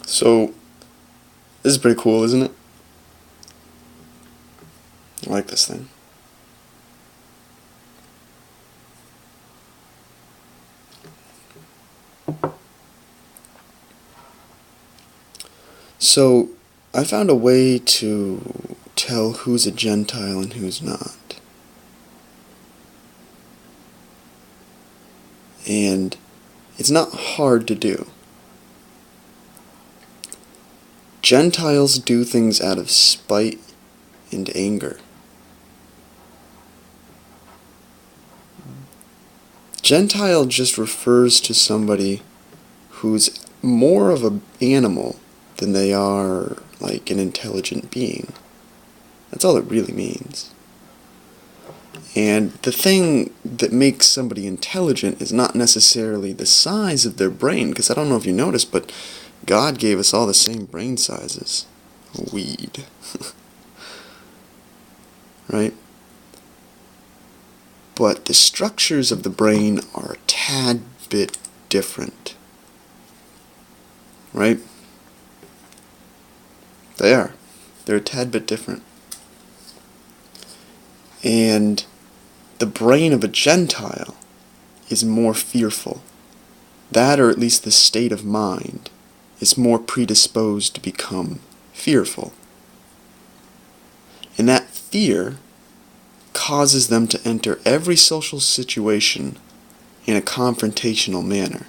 So, this is pretty cool, isn't it? I like this thing. So, I found a way to tell who's a Gentile and who's not. And it's not hard to do. Gentiles do things out of spite and anger. Gentile just refers to somebody who's more of an animal than they are like an intelligent being. That's all it really means. And the thing that makes somebody intelligent is not necessarily the size of their brain, because I don't know if you noticed, but God gave us all the same brain sizes. Weed. Right? But the structures of the brain are a tad bit different. Right? They are. They're a tad bit different. And the brain of a Gentile is more fearful. That, or at least the state of mind, is more predisposed to become fearful. And that fear causes them to enter every social situation in a confrontational manner.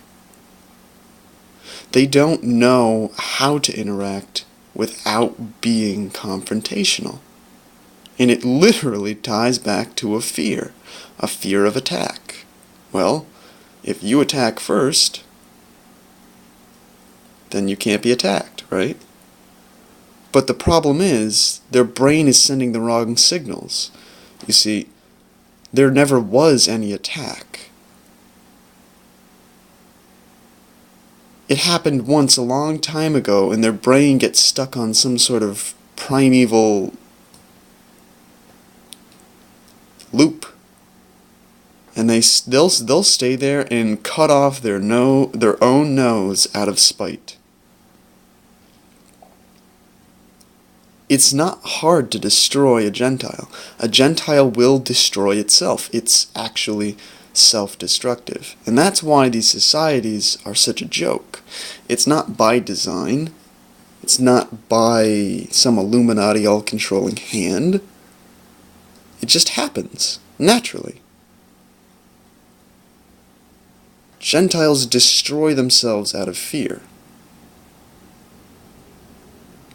They don't know how to interact without being confrontational. And it literally ties back to a fear of attack. Well, if you attack first, then you can't be attacked, right? But the problem is, their brain is sending the wrong signals. You see, there never was any attack. It happened once a long time ago, and their brain gets stuck on some sort of primeval loop. And they'll stay there and cut off their own nose out of spite. It's not hard to destroy a Gentile. A Gentile will destroy itself. It's actually self-destructive. And that's why these societies are such a joke. It's not by design. It's not by some Illuminati all-controlling hand. It just happens, naturally. Gentiles destroy themselves out of fear.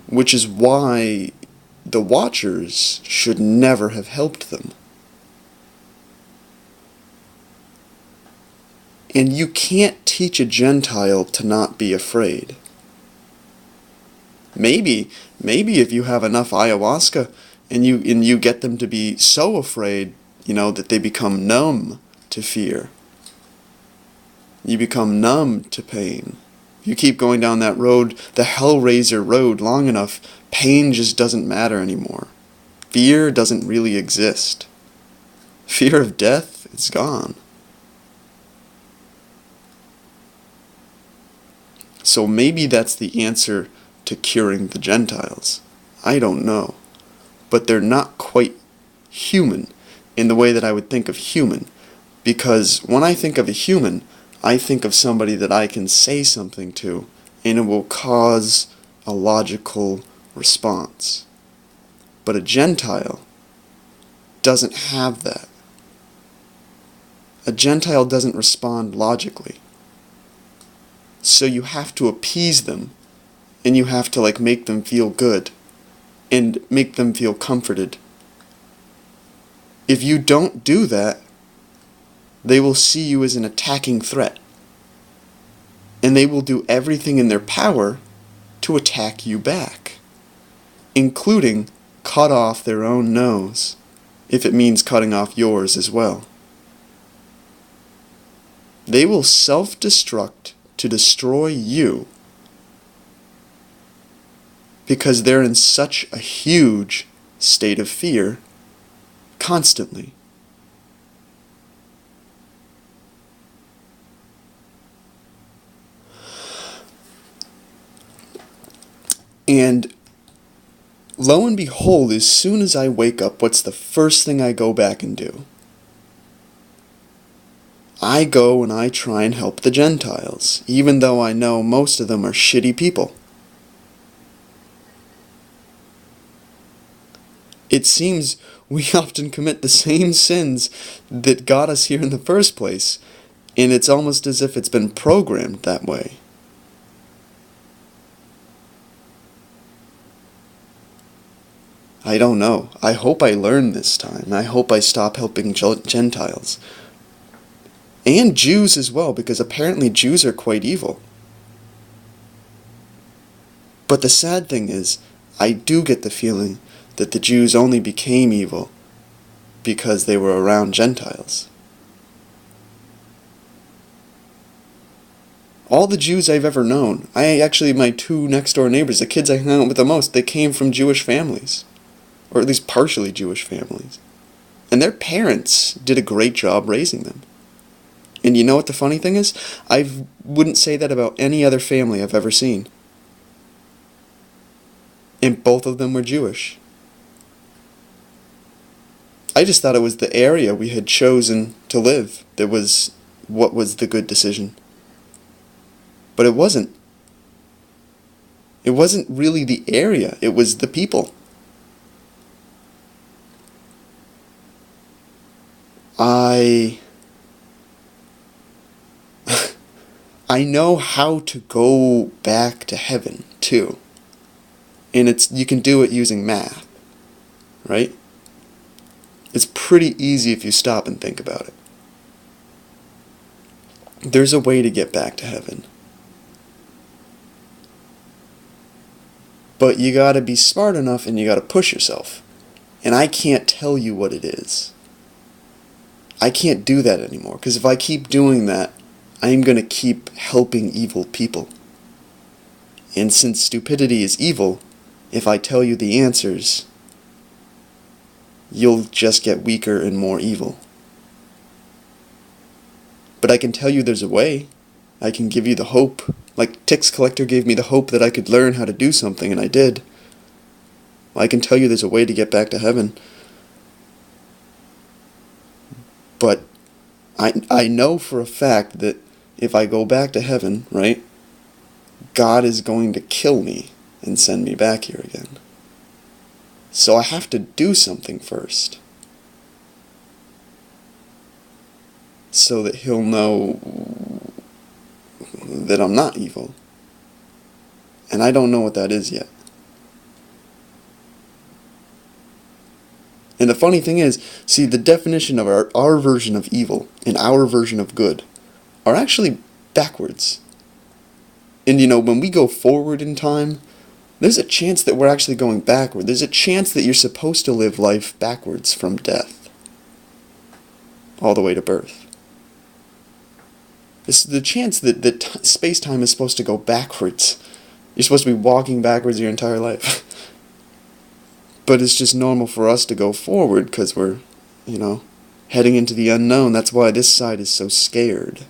Which is why the Watchers should never have helped them. And you can't teach a Gentile to not be afraid. Maybe if you have enough ayahuasca and you get them to be so afraid, that they become numb to fear. You become numb to pain. You keep going down that road, the Hellraiser road, long enough, pain just doesn't matter anymore. Fear doesn't really exist. Fear of death, it's gone. So maybe that's the answer to curing the Gentiles. I don't know. But they're not quite human in the way that I would think of human. Because when I think of a human, I think of somebody that I can say something to, and it will cause a logical response. But a Gentile doesn't have that. A Gentile doesn't respond logically. So you have to appease them, and you have to make them feel good, and make them feel comforted. If you don't do that, they will see you as an attacking threat. And they will do everything in their power to attack you back, including cut off their own nose, if it means cutting off yours as well. They will self-destruct to destroy you because they're in such a huge state of fear constantly. And lo and behold, as soon as I wake up, what's the first thing I go back and do? I go and I try and help the Gentiles, even though I know most of them are shitty people. It seems we often commit the same sins that got us here in the first place, and it's almost as if it's been programmed that way. I don't know. I hope I learn this time. I hope I stop helping Gentiles. And Jews as well, because apparently Jews are quite evil. But the sad thing is, I do get the feeling that the Jews only became evil because they were around Gentiles. All the Jews I've ever known, my 2 next door neighbors, the kids I hung out with the most, they came from Jewish families. Or at least partially Jewish families. And their parents did a great job raising them. And you know what the funny thing is? I wouldn't say that about any other family I've ever seen. And both of them were Jewish. I just thought it was the area we had chosen to live that was what was the good decision. But it wasn't. It wasn't really the area, it was the people. I know how to go back to heaven, too. And you can do it using math, right? It's pretty easy if you stop and think about it. There's a way to get back to heaven. But you gotta be smart enough and you gotta push yourself. And I can't tell you what it is. I can't do that anymore, because if I keep doing that, I'm going to keep helping evil people. And since stupidity is evil, if I tell you the answers, you'll just get weaker and more evil. But I can tell you there's a way. I can give you the hope. Like Tix Collector gave me the hope that I could learn how to do something, and I did. I can tell you there's a way to get back to heaven. But I know for a fact that if I go back to heaven, right, God is going to kill me and send me back here again. So I have to do something first, so that he'll know that I'm not evil. And I don't know what that is yet. And the funny thing is, see, the definition of our version of evil and our version of good are actually backwards. And when we go forward in time, there's a chance that we're actually going backward. There's a chance that you're supposed to live life backwards from death all the way to birth. This is the chance that space-time is supposed to go backwards. You're supposed to be walking backwards your entire life. But it's just normal for us to go forward because we're, heading into the unknown. That's why this side is so scared.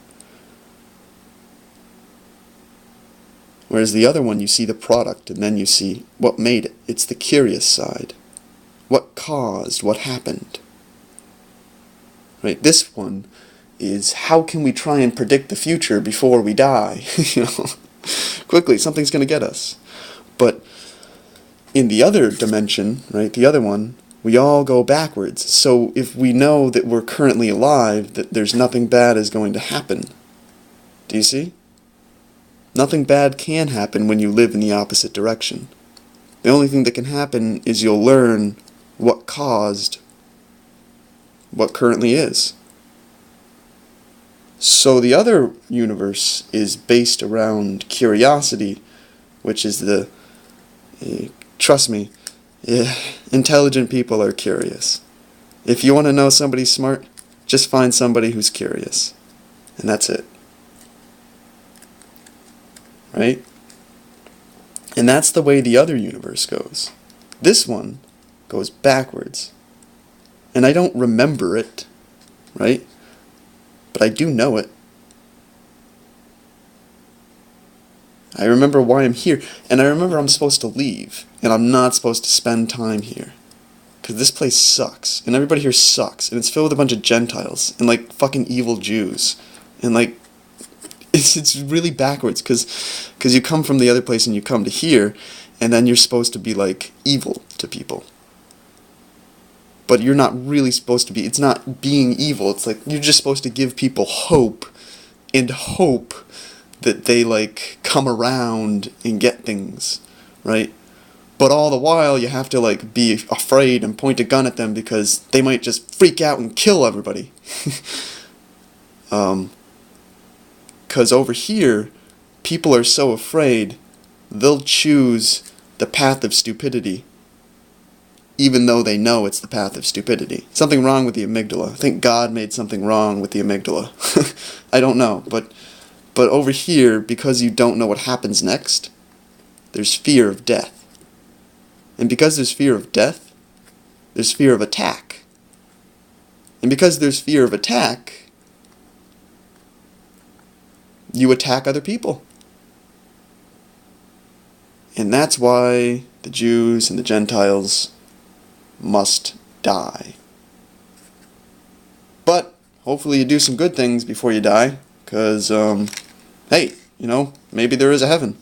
Whereas the other one, you see the product and then you see what made it. It's the curious side. What caused, what happened. Right? This one is how can we try and predict the future before we die? Quickly, something's going to get us. But in the other dimension, right, the other one, we all go backwards. So if we know that we're currently alive, that there's nothing bad is going to happen. Do you see? Nothing bad can happen when you live in the opposite direction. The only thing that can happen is you'll learn what caused what currently is. So the other universe is based around curiosity, which is trust me, intelligent people are curious. If you want to know somebody's smart, just find somebody who's curious. And that's it. Right? And that's the way the other universe goes. This one goes backwards. And I don't remember it, right? But I do know it. I remember why I'm here, and I remember I'm supposed to leave, and I'm not supposed to spend time here. Because this place sucks, and everybody here sucks, and it's filled with a bunch of Gentiles, and, like, fucking evil Jews. And, like, it's really backwards, because you come from the other place and you come to here, and then you're supposed to be, like, evil to people. But you're not really supposed to be. It's not being evil. It's like you're just supposed to give people hope, and hope that they, like, come around and get things, right? But all the while, you have to, like, be afraid and point a gun at them because they might just freak out and kill everybody. Because over here, people are so afraid, they'll choose the path of stupidity, even though they know it's the path of stupidity. Something wrong with the amygdala. I think God made something wrong with the amygdala. I don't know, but over here, because you don't know what happens next, there's fear of death. And because there's fear of death, there's fear of attack. And because there's fear of attack, you attack other people. And that's why the Jews and the Gentiles must die. But hopefully you do some good things before you die, because, hey, maybe there is a heaven.